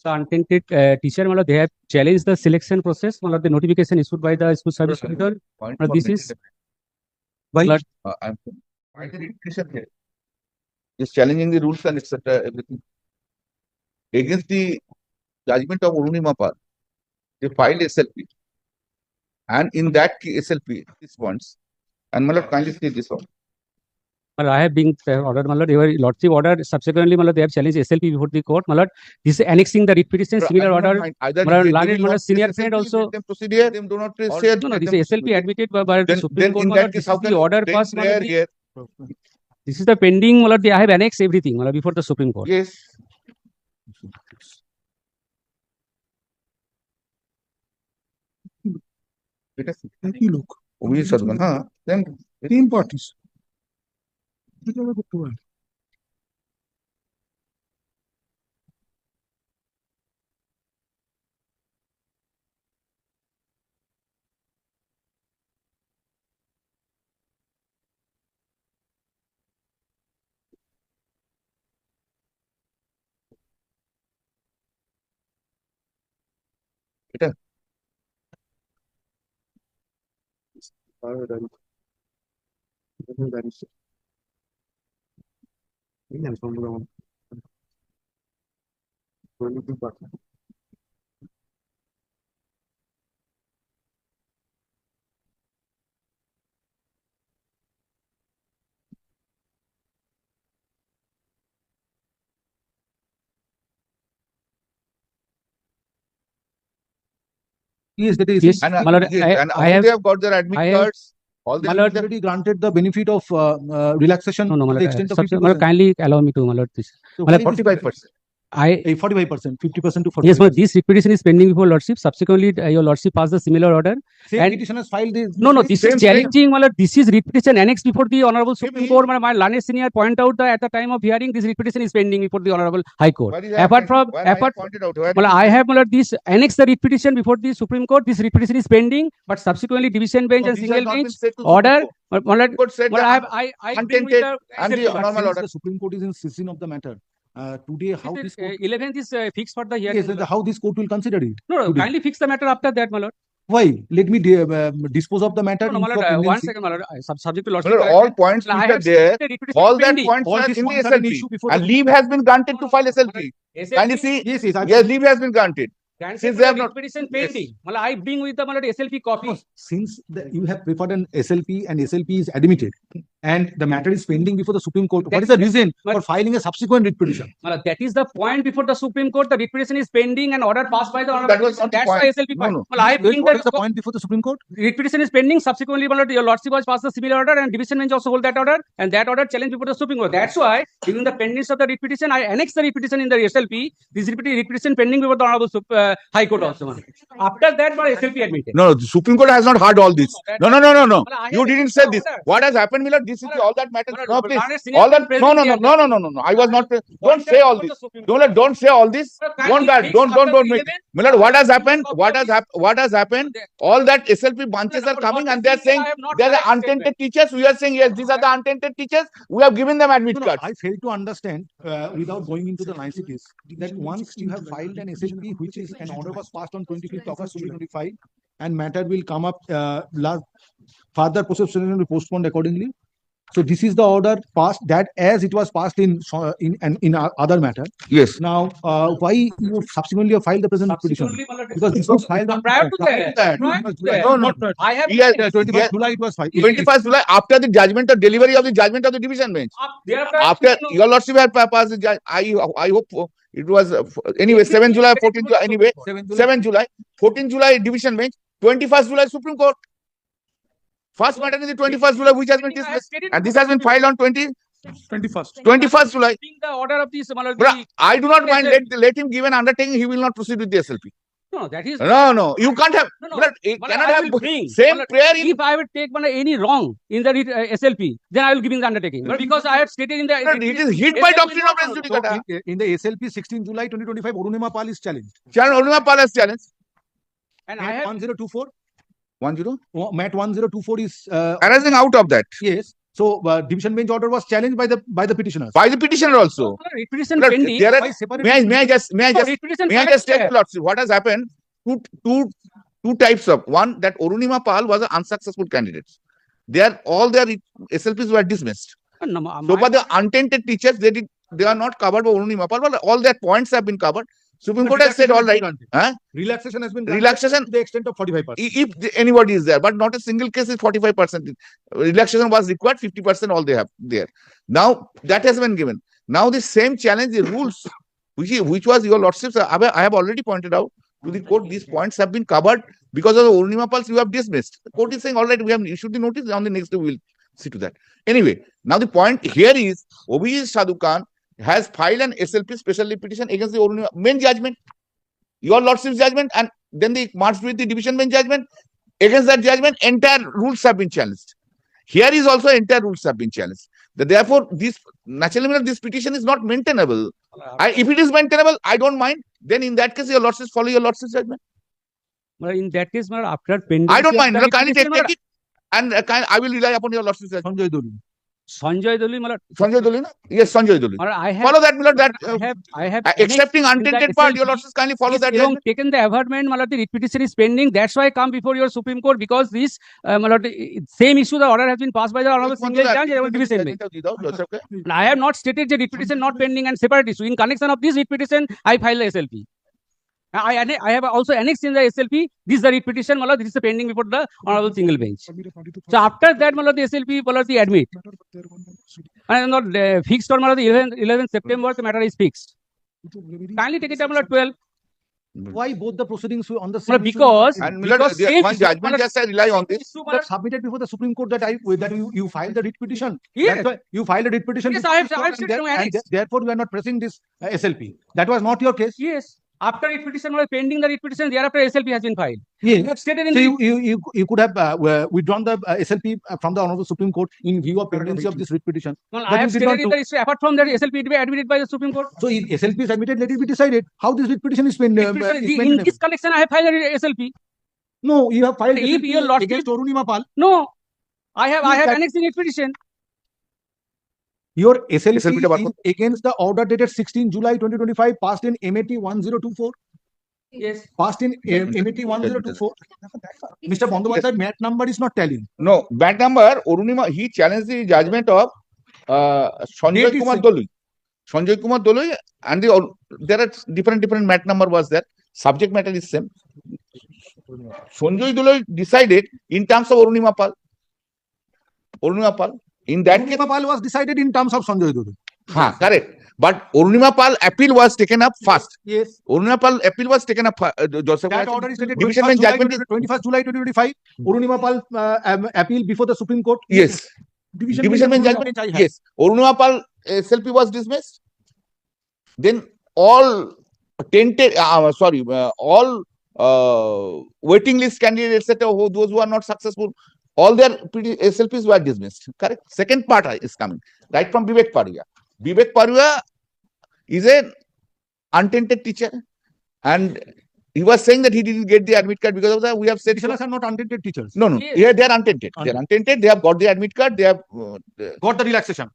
the untainted teacher, matlab, they have challenged the selection process, matlab, the notification issued by the school service commissioner. This is Why? I'm why the education here is challenging the rules and etc. Everything against the judgment of Arunima Pal. They filed SLP, and in that SLP, these points, and Malad kindly state this one. matlab, I have been ordered, matlab, they were lordship order. Subsequently, matlab, they have challenged SLP before the court. Matlab, this is annexing the writ petition, similar order. Either Matlab, they will not senior say friend SLP, also. let them procedure, them do not say. No, this is SLP admitted by the Supreme Court. In Matlab, that this case, how is the can order they passed. prayer Matlab, here? this is the pending. Matlab, they have annexed everything, matlab, before the Supreme Court. Yes. Thank you, look. Obviously, Sadhguru, huh? Then Same parties. Which are good to one. Better. Yes, that is. Yes, And, matlab, yes, and I all have. they have got their admit I have- cards. All they My have lord, got Already granted the benefit of relaxation no, no, to the matlab, extent of matlab, 50%. kindly allow me to, matlab, this. So matlab, why this 45%. I 45%, 50% to 45%. yes, but this repetition is pending before lordship. Subsequently, your lordship passed the similar order. Same and- petition has filed this. No, no, this Same, is challenging. Matlab, this is repetition annexed before the Honorable Supreme Maybe. Court. Matlab, my learned senior point out that at the time of hearing, this repetition is pending before the Honorable High Court. Where is that Apart from, when I apart, pointed out, where matlab, it I is have matlab, this annexed the repetition before the Supreme Court. This repetition is pending, but subsequently division bench No, and these single have not bench been said to order. Supreme Matlab, Court said matlab, that I bring with the and the SLP, but normal Since order. the Supreme Court is in session of the matter. Today, how this court, 11th is fixed for the hearing. yes, how this court will consider it? No, no, today. kindly fix the matter after that, my lord. Why? Let me dispose of the matter. No, no, my in lord, one pendency. second, my lord. Subject to My lordship. lord, all points which I are have there, stated repetition all that pending. points All are these in the points are an SLP. issue before And the- leave has been granted to file SLP. Can you see? Yes, Yes, leave has been granted. Since they have not. Repetition Yes. pending. Matlab, I bring with the my lord, SLP copy. Since you have preferred an SLP and SLP is admitted and the matter is pending before the Supreme Court, what is the reason for filing a subsequent writ petition? Matlab, that is the point before the Supreme Court. The repetition is pending and order passed by the Honorable. That was not the That's point. why SLP No, point. no. Matlab, I bring What is the the point before the Supreme Court? repetition is pending. Subsequently, my lord, your lordship was passed the similar order and division bench also hold that order and that order challenged before the Supreme Court. That's why during the pendings of the repetition, I annex the repetition in the SLP. This repetition pending before the Honorable High Court also. matlab. After that, my SLP admitted. No, the Supreme Court has not heard all this. No. Matlab, I You have didn't explained say the this. order. What has happened, Milord? This is all that matters. Matlab, No, please. learned senior All that. friend No. present here. I was not. Don't say all this. Don't say all this. Don't make. Milord, what has happened? What has happened? All that SLP bunches are coming and they are saying they are the untainted teachers. We are saying yes, these are the untainted teachers. We have given them admit No, cards. I fail to understand without going into the niceties that once you have filed an SLP, which is an order was passed on 25th August 2025, and matter will come up further process will be postponed accordingly. So this is the order passed that as it was passed in other matter. Yes. Now, why you subsequently have filed the present petition? Subsequently, my lord, Because this was filed on prior to that. No. I have Yes, 21st July it was filed. 21st July after the judgment of delivery of the judgment of the division bench. After your lordship had passed the judge, I hope it was anyway 7 July, 14 July, anyway 7 July, 14 July division bench, 21st July Supreme Court. First matter is the 21st July, which has been dismissed, and this has been filed on 21st July. The order of this, my lord, Bruh, I do not mind. Let him give an undertaking. He will not proceed with the SLP. no, that is No. You can't have. No. Bruh, it Matlab, cannot I have will bring. same Matlab, prayer in. if I would take any wrong in the SLP, then I will give in the undertaking. But because I have stated in the It is hit by doctrine of res So judicata. in the SLP 16 July 2025, Arunima Pal is challenged. Arunima Pal has challenge. and I Mat have 1024. 10 Mat 1024 is arising out of that. yes. So division bench order was challenged by the petitioners. By the petitioner also. Repetition Look, pending. there are- Why separate? May I just Repetition may I just tell you, Lordship, what has happened? Two types of one, that Arunima Pal was an unsuccessful candidate. All their SLPs were dismissed. So for the untainted teachers, they are not covered by Arunima Pal, but all their points have been covered. Supreme Court has said all right. Huh? Relaxation has been granted Relaxation to the extent of 45%. if anybody is there, but not a single case is 45%. Relaxation was required, 50% all they have there. Now that has been given. Now the same challenge, the rules, which was your lordships, I have already pointed out to the court, these points have been covered because of the Arunima Pals you have dismissed. The court is saying, all right, we have issued the notice, on the next day we will see to that. Anyway, now the point here is, OBJ Sadhu Khan has filed an SLP special petition against the Arunima main judgment, your lordship's judgment, and then they marched with the division bench judgment. Against that judgment, entire rules have been challenged. Here is also entire rules have been challenged. Therefore, this naturally this petition is not maintainable. If it is maintainable, I don't mind. Then in that case, your lordships follow your lordship's judgment. In that case, after pending. I don't mind. Kindly take it, and I will rely upon your lordship's judgment. Sanjay Doli. Sanjay Doli, na? Yes, Sanjay Doli. Follow that, Milord. I have Excepting untainted part, your lordships kindly follow that judgment. Taken the averment, the writ petition is pending. That's why I come before your Supreme Court, because this same issue, the order has been passed by the honorable single judge. Division bench. I have not stated the writ petition not pending and separate issue. In connection of this writ petition, I file the SLP. I have also annexed in the SLP. This is the writ petition. This is pending before the honorable single bench. So after that, the SLP the admit. And not fixed on the 11th September, the matter is fixed. Kindly take it up 12. Why both the proceedings were on the same? Because And Milord, one judgment just I rely on this. That submitted before the Supreme Court that you filed the writ petition. Yes. That's why you filed a writ petition. Yes, before I have the court, stated in my annex. therefore we are not pressing this SLP. That was not your case. yes, after writ petition was pending the writ petition, thereafter SLP has been filed. Yes. You have stated in So the you could have withdrawn the SLP from the Honorable Supreme Court in view of pendency of this writ petition. No, But I you have did stated not in do. the history. Apart from that, SLP to be admitted by the Supreme Court. So if SLP is admitted, let it be decided how this writ petition is In this connection, I have filed a SLP. No, you have filed If your lordship- against Arunima Pal. No, I have That- annexed in writ petition. Your SLP SLP is against the order dated 16 July 2025 passed in MAT 1024. Yes. Passed in MAT 1024. Mr. Bandyopadhyay, MAT number is not telling. No, bad number, Arunima, he challenged the judgment of Sanjay Date is Kumar same. Doli. Sanjay Kumar Doli, and there are different MAT number was there. Subject matter is same. Sanjay Doli decided in terms of Arunima Pal. Arunima Pal. In that case, Arunima Pal was decided in terms of Sanjay Doli. correct. But Arunima Pal appeal was taken up first. Yes. Arunima Pal appeal was taken up. Joseph, That order is dated division 21st bench July judgment is 21st July 2025. Arunima Pal appeal before the Supreme Court. yes. Division Division bench bench judgment, I have. yes. Arunima Pal SLP was dismissed. Then all waiting list candidates, etc., those who are not successful, all their SLPs were dismissed. Correct. Second part is coming right from Vivek Parua. Vivek Parua is an untainted teacher, and he was saying that he didn't get the admit card because of that. We have said Petitioners are not untainted teachers. no. Yes. Yeah, they are untainted. They are untainted. They have got the admit card. They have. Got the relaxation.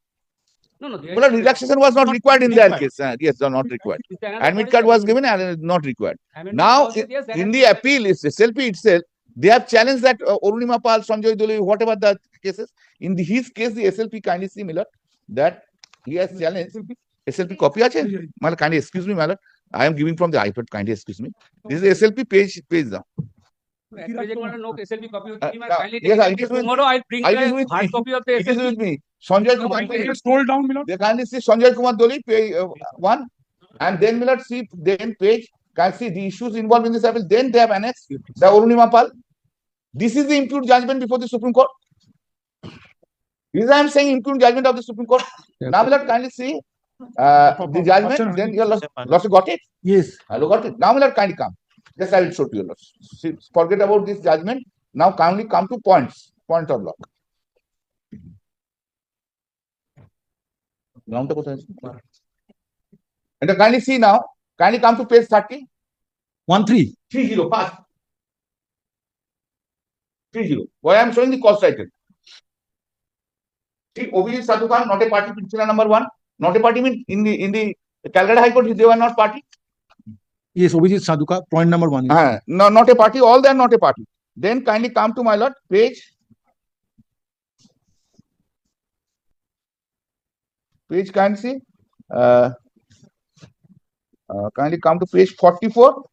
No. Well, relaxation was not required in their required. case. Yes, they are not required. Admit card was given and not required. Now, in the appeal, is SLP itself, they have challenged that Arunima Pal, Sanjay Doli, whatever the cases. In his case, the SLP kindly similar that he has challenged. SLP copy ache? Mal kindly excuse me, Malad. I am giving from the iPad. Kindly excuse me. This is SLP page now. Yes, it is with Tomorrow I'll bring I is the with hard me. copy of the It is SLP. with me. Sanjay Kumar. Scroll down, Milord. They kindly see Sanjay Kumar Doli, page 1, and then Milord see then page. Can see the issues involved in this appeal. Then they have annexed the Arunima Pal. This is the impugned judgment before the Supreme Court. This I am saying impugned judgment of the Supreme Court. Now Milord kindly see the judgment. Then your lordship got it. Yes. Hello, got it. Now Milord kindly come. Just I will show to you. See, forget about this judgment. Now kindly come to points. Point of law. Ground and kindly see now. Kindly come to page 30. 1-3. 30 fast. 30. Why I am showing the cost title. See, Obijit Sadhukan, not a party, petitioner number one. Not a party means in the Calcutta High Court, they were not party. Yes, Obijit Saduka, point number one. No, not a party, all they are not a party. Then kindly come to my lord, page kindly see. Kindly come to page 44.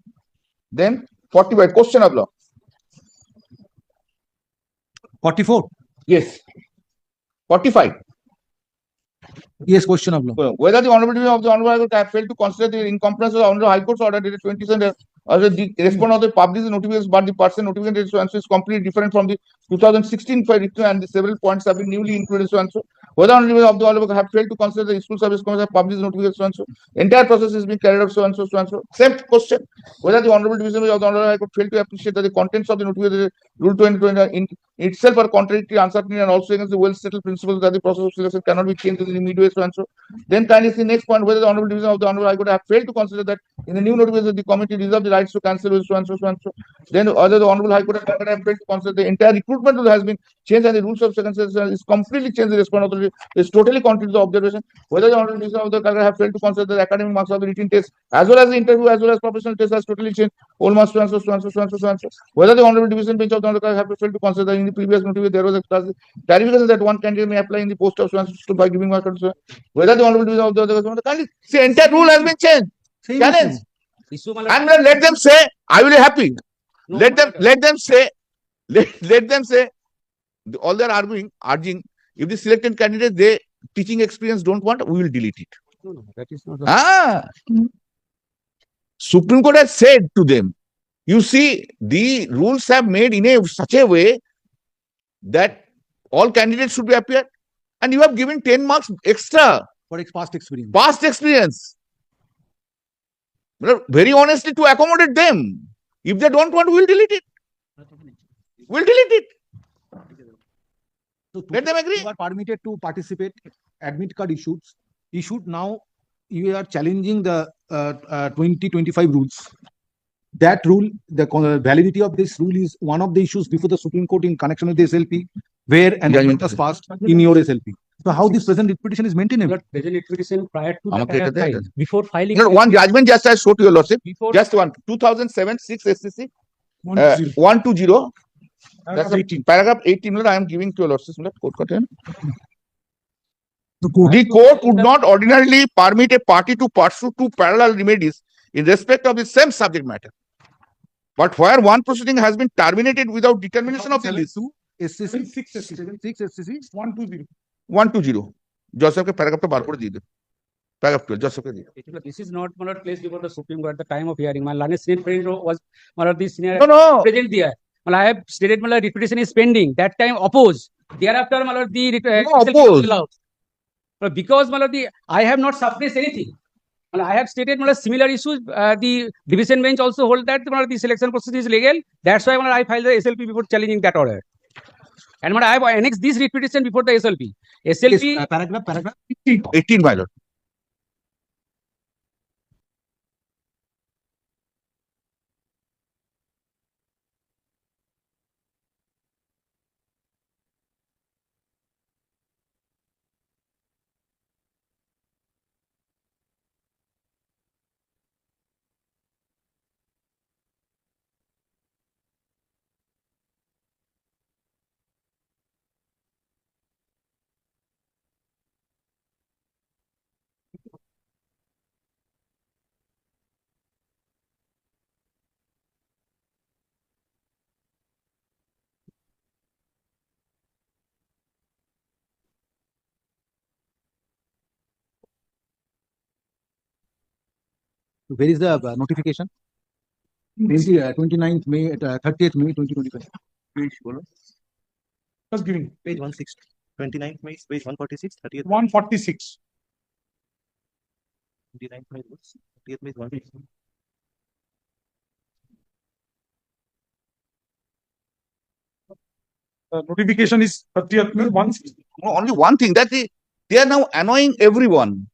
Then 45, question of law. 44. Yes. 45. Yes, question of law. Whether the Honorable Division of the Honorable High Court have failed to consider the incompetency of the Honorable High Court's order dated 27 or the response of the published notification, but the person notification so and so is completely different from the 2016 for written, and the several points have been newly included so and so. Whether Honorable Division of the Honorable have failed to consider the School Service Commission have published notification so and so. Entire process is being carried out so and so, so and so. Same question. Whether the Honorable Division of the Honorable High Court failed to appreciate that the contents of the notification Rule 2020 in itself are contrary to uncertainty and also against the well-settled principles that the process of selection cannot be changed in the midway so and so. Then kindly see next point, whether the Honorable Division of the Honorable High Court have failed to consider that in the new notification the committee reserves the rights to cancel with so and so, so and so. Then whether the Honorable High Court have failed to consider the entire recruitment has been changed and the rules of second session is completely changed. The response authority is totally contrary to the observation. Whether the Honorable Division of the Calcutta have failed to consider the academic marks of the written test as well as the interview as well as professional test has totally changed. Whole marks so and so, so and so, so and so, so and so. Whether the Honorable Division bench of the Honorable Calcutta have failed to consider that in the previous notification there was a clarification that one candidate may apply in the post of so and so by giving mark. Whether the Honorable Division of the other see entire rule has been changed. Challenge. And let them say, I will be happy. No, let them say, let them say, all they are urging, if the selected candidate they teaching experience don't want, we will delete it. No, that is not. Supreme Court has said to them, you see, the rules have made in such a way that all candidates should be appeared, and you have given 10 marks extra For past experience. past experience. Very honestly, to accommodate them. If they don't want, we'll delete it. We'll delete it. So Let them agree. You are permitted to participate. Admit card issued. Now you are challenging the 2025 rules. That rule, the validity of this rule is one of the issues before the Supreme Court in connection with the SLP, where an amendment was passed in your SLP. So how this present repetition is maintainable? Present litigation prior to Amakke the ekate hai. file, before filing. One judgment just I showed to your lordship. Before Just one. 2007 6 SCC 120. That's paragraph 18. I am giving to your lordship. The court would not ordinarily permit a party to pursue two parallel remedies in respect of the same subject matter. But where one proceeding has been terminated without determination of the list. SCC 6 SCC 120. 120. Joseph ke paragraph to bar kore diye. Paragraph 12. Joseph ke diye. This is not placed before the Supreme Court at the time of hearing. My learned senior friend was the senior No. present there. I have stated repetition is pending. That time oppose. Thereafter, the oppose. allowed. Because I have not suppressed anything. I have stated similar issues. The division bench also hold that the selection process is legal. That's why I filed the SLP before challenging that order. And I have annexed this repetition before the SLP. SLP Yes, paragraph 18, my lord. Where is the notification? 29th May, 30th May 2025. Just giving. Page 160. 29th May, page 146, 30th, 146. 29th May, 30th May, 146. Notification is 30th May, 160. Only one thing that they are now annoying everyone.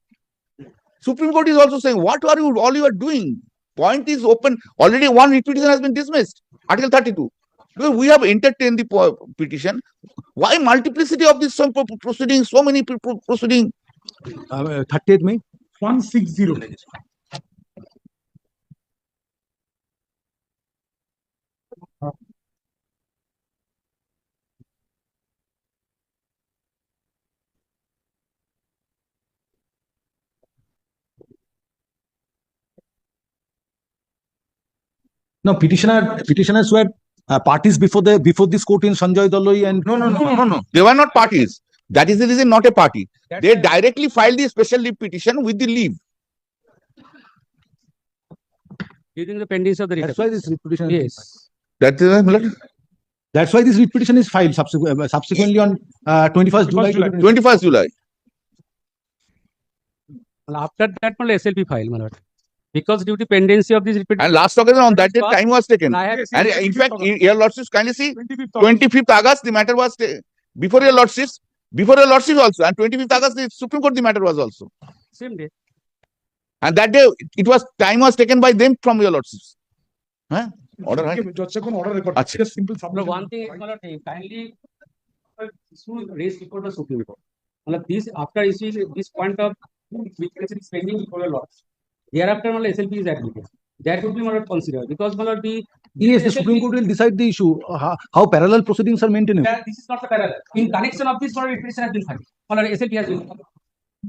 Supreme Court is also saying, what are you all you are doing? Point is open. Already one repetition has been dismissed. Article 32. Because we have entertained the petition. Why multiplicity of this some proceedings, so many proceedings? 30th May. 160. No, petitioners were parties before this court in Sanjay Daloi and No. They were not parties. That is the reason not a party. They directly filed the special leave petition with the leave. During the pendency of the that's writ. why this writ petition. Yes. That is That's why this writ petition is filed subsequently on 21st July. 21st July. And after that, my SLP file, my lord. Because due to pendency of this writ petition. And last occasion on that day, time was taken. I have And in fact, your lordships kindly see, 25th. 25th August, the matter was before your lordships also, and 25th August, the Supreme Court, the matter was also. Same day. And that day, time was taken by them from your lordships. Huh? Order, right? Judge second order record. Achha. Just simple No, submission. one thing, my lord, kindly issue raised before the Supreme Court. Well, this after issuing this point of which is pending before the lords. Thereafter, my lord, SLP is admitted. That would be my lord considered because my lord Yes, the Supreme Court will decide the issue. How parallel proceedings are maintained. This is not the parallel. In connection of this, my lord, petition has been filed. My lord, SLP has been filed.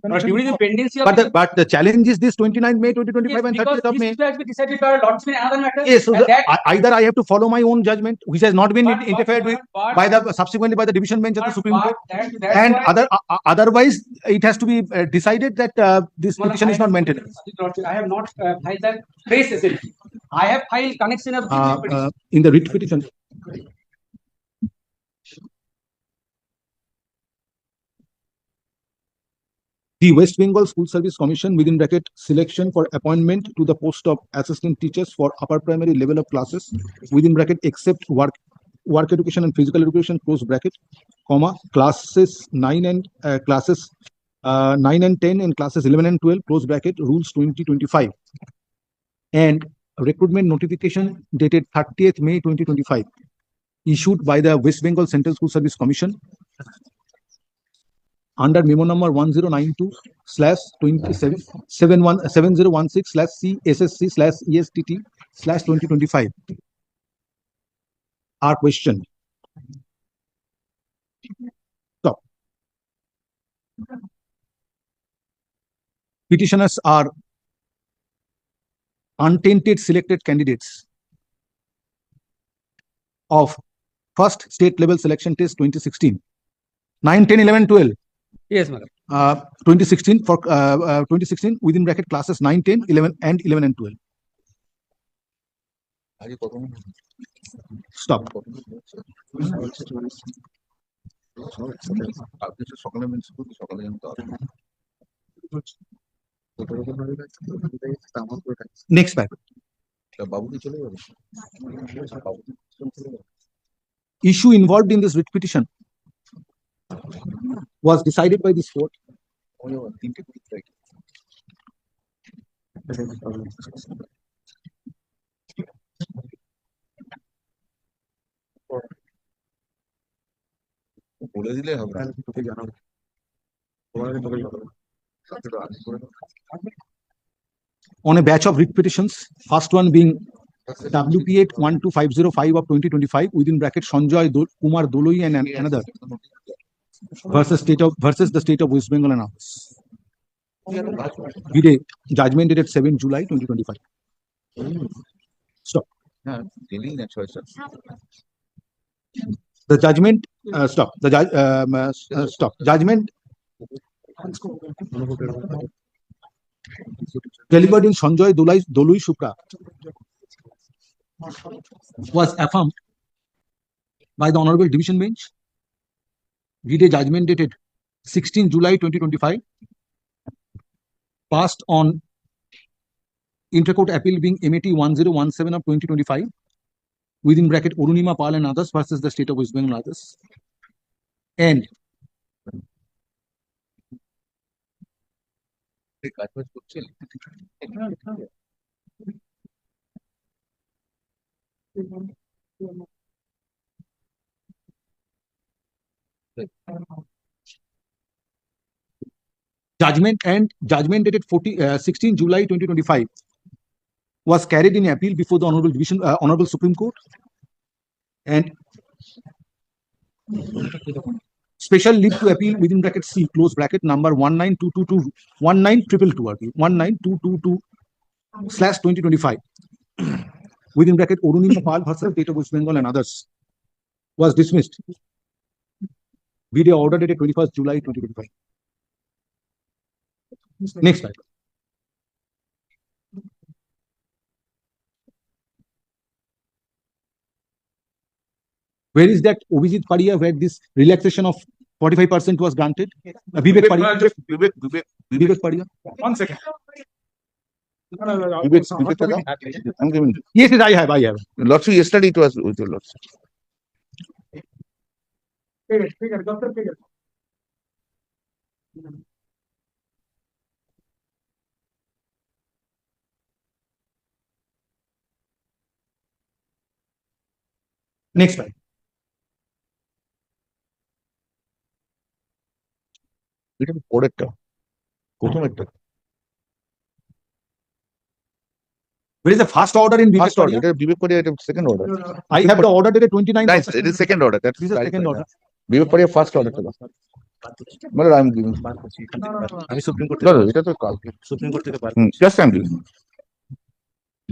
But during the pendency of But the challenge is this 29th May 2025 yes, and because 30th of this May. issue has been decided by lords in another matter. Yes, so and that, either I have to follow my own judgment, which has not been but- interfered with but- by the subsequently by the division bench of the but- Supreme but Court, that's and why- otherwise it has to be decided that this Well, petition I is not have- maintained. I have not filed that trace SLP. I have filed connection of this petition. In the writ petition. The West Bengal School Service Commission within bracket selection for appointment to the post of assistant teachers for upper primary level of classes within bracket except work education and physical education close bracket comma classes 9 and 10 and classes 11 and 12 close bracket rules 2025 and recruitment notification dated 30th May 2025 issued by the West Bengal Central School Service Commission under memo number 1092/7016/CSSC/ESTT/2025 are questioned. Stop. Petitioners are untainted selected candidates of first state level selection test 2016 9 10 11 12 Yes, madam. 2016 for 2016 within bracket classes 9 10 11 and 11 and 12. Stop. Next paragraph. Issue involved in this writ petition was decided by this court বলে দিলে হবে on a batch of writ petitions, first one being WP8 12505 of 2025 within bracket Sanjay Kumar Doloi and another versus the state of West Bengal and others. Judgment dated 7 July 2025. Stop. The judgment stop. The judge stop. Judgment delivered in Sanjay Doloi Supra was affirmed by the Honorable Division Bench. Judgment dated 16 July 2025. Passed on Intercourt Appeal being MAT 1017 of 2025 within bracket Orunima Pal and others versus the state of West Bengal and others. And Judgment dated 16 July 2025 was carried in appeal before the Honorable Supreme Court, and special leave to appeal within bracket C close bracket number 19222 19222/2025 within bracket Orunima Pal versus State of West Bengal and others was dismissed. Video order dated 21st July 2025. Next slide. Where is that Obijit Padia where this relaxation of 45% was granted? Vivek Padia. Vivek Padia. 1 second. I'm giving. Yes, I have. Lordship, yesterday it was with your Lordship. Next slide. এটা পরেরটা প্রথমেরটা Where is the first order in Vivek first order Padia? এটা বিবেক পারিয়া এটা second order I have the order dated 29th. Nice it is second order that's This is the second order. বিবেক পারিয়া first order ছিল মানে I am giving আমি supreme court দাদা এটা তো কালকে সুপ্রিম কোর্ট থেকে জাস্ট আই এম গিভিং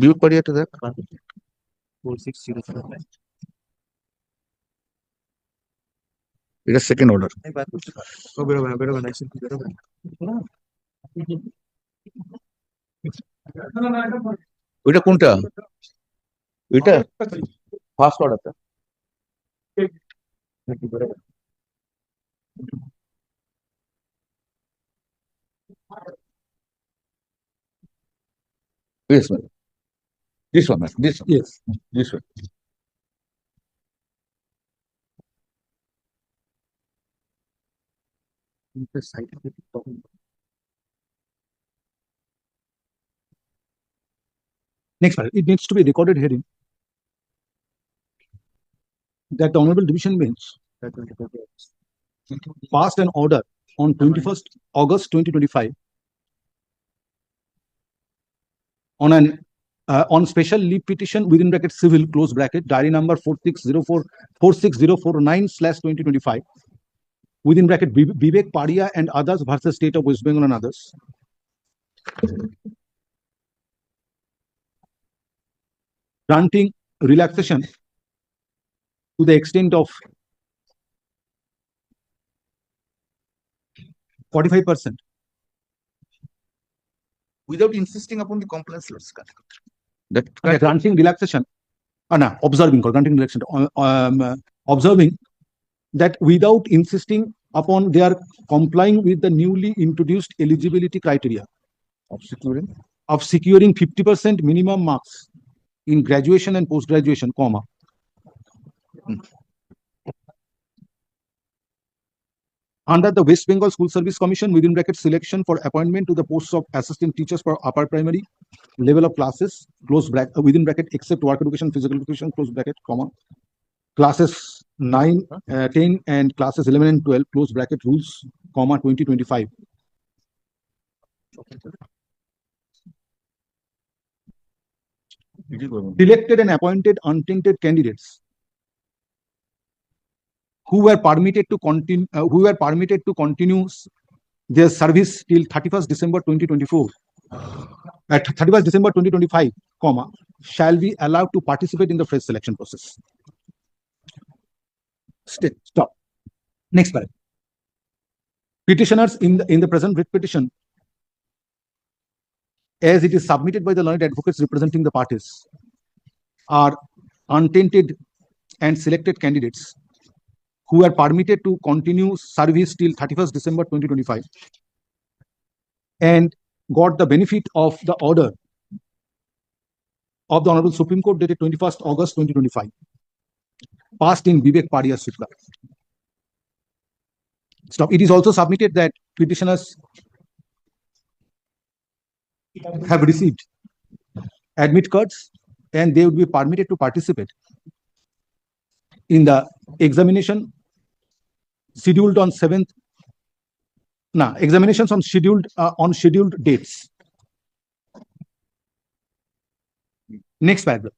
বিবেক পারিয়াটা দেখ 4605 এটা সেকেন্ড অর্ডার আমি বার করতে ও বেরোবে না বেরোবে ওইটা কোনটা ওইটা ফার্স্ট অর্ডারটা Yes, ma'am. This one, ma'am. This one. Yes. This one. Next slide. It needs to be recorded hearing that the Honorable Division Bench passed an order on 21st August 2025 on an on special leave petition within bracket civil close bracket diary number 46049/2025 within bracket Vivek Padia and others versus State of West Bengal and others. Granting relaxation to the extent of 45%. Without insisting upon the compliance, let's cut. That Okay, granting relaxation. Observing that without insisting upon their complying with the newly introduced eligibility criteria of securing of securing 50% minimum marks in graduation and post-graduation, comma. Under the West Bengal School Service Commission within bracket selection for appointment to the posts of assistant teachers for upper primary level of classes, close bracket, within bracket except work education, physical education, close bracket, comma. Classes 9, 10 and classes 11 and 12, close bracket rules, comma 2025. Selected and appointed untainted candidates who were permitted to continue their service till 31st December 2024 at 31st December 2025, comma, shall be allowed to participate in the fresh selection process. Stop. Next paragraph. Petitioners in the present writ petition, as it is submitted by the learned advocates representing the parties, are untainted and selected candidates who are permitted to continue service till 31st December 2025 and got the benefit of the order of the Honorable Supreme Court dated 21st August 2025, passed in Vivek Padia Sukla. Stop. It is also submitted that petitioners have received admit cards and they would be permitted to participate in the examination scheduled on 7th. No, examinations on scheduled dates. Next paragraph.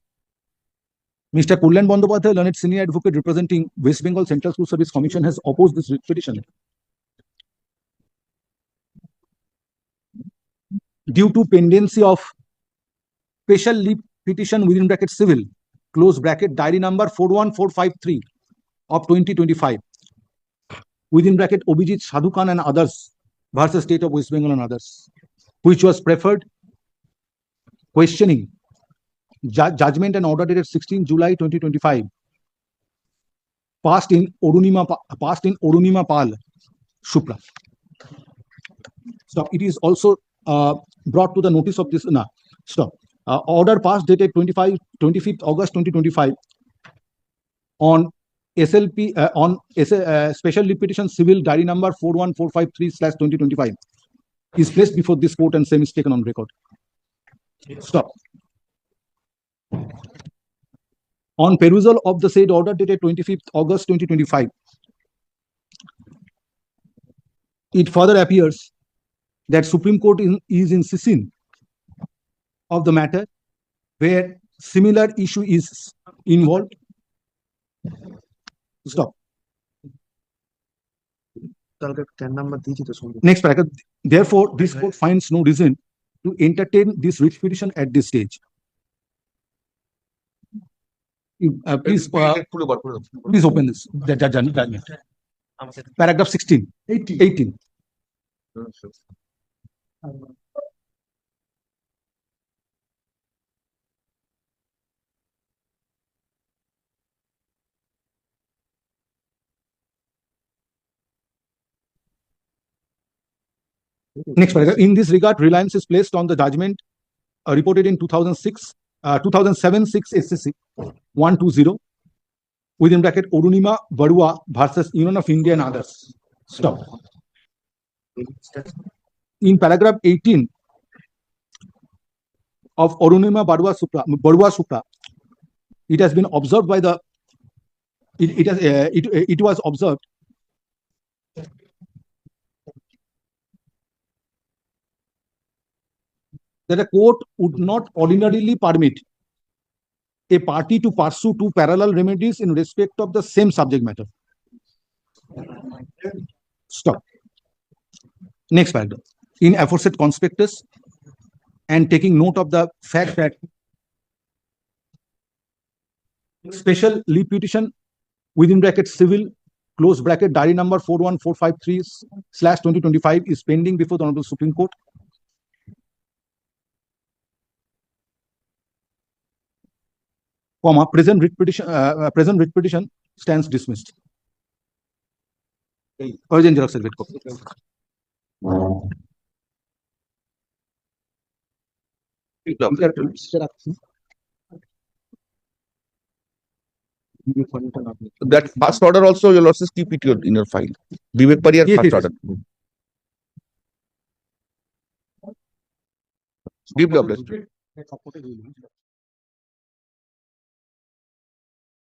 Mr. Kullan Bandyopadhyay, learned senior advocate representing West Bengal Central School Service Commission, has opposed this writ petition due to pendency of special leave petition within bracket civil, close bracket, diary number 41453 of 2025, within bracket Obijit Sadhu Khan and others versus State of West Bengal and others, which was preferred, questioning judgment and order dated 16 July 2025, passed in Orunima Pal Shupra. Stop. It is also brought to the notice of this. No, stop. Order passed dated 25th August 2025 on SLP special leave petition civil diary number 41453/2025 is placed before this court and same is taken on record. Stop. On perusal of the said order dated 25th August 2025, it further appears that Supreme Court is insisting of the matter where similar issue is involved. Stop. কালকে 10 number দিয়েছি তো শুনুন। Next paragraph. Therefore, this court finds no reason to entertain this writ petition at this stage. Please open this. The judgment. Paragraph 16. 18. Next paragraph. In this regard, reliance is placed on the judgment reported in 2007-6 SCC 120 within bracket Orunima Barua versus Union of India and others. Stop. In paragraph 18 of Orunima Barua Supra, it has been observed by the it was observed that a court would not ordinarily permit a party to pursue two parallel remedies in respect of the same subject matter. Stop. Next paragraph. In aforesaid conspectus and taking note of the fact that special leave petition within bracket civil close bracket diary number 41453/2025 is pending before the Honorable Supreme Court. Comma, present writ petition stands dismissed. Urgent xerox certificate copy. That first order also, your losses keep it in your file. Vivek Pariyar Yes, first yes. order. Deep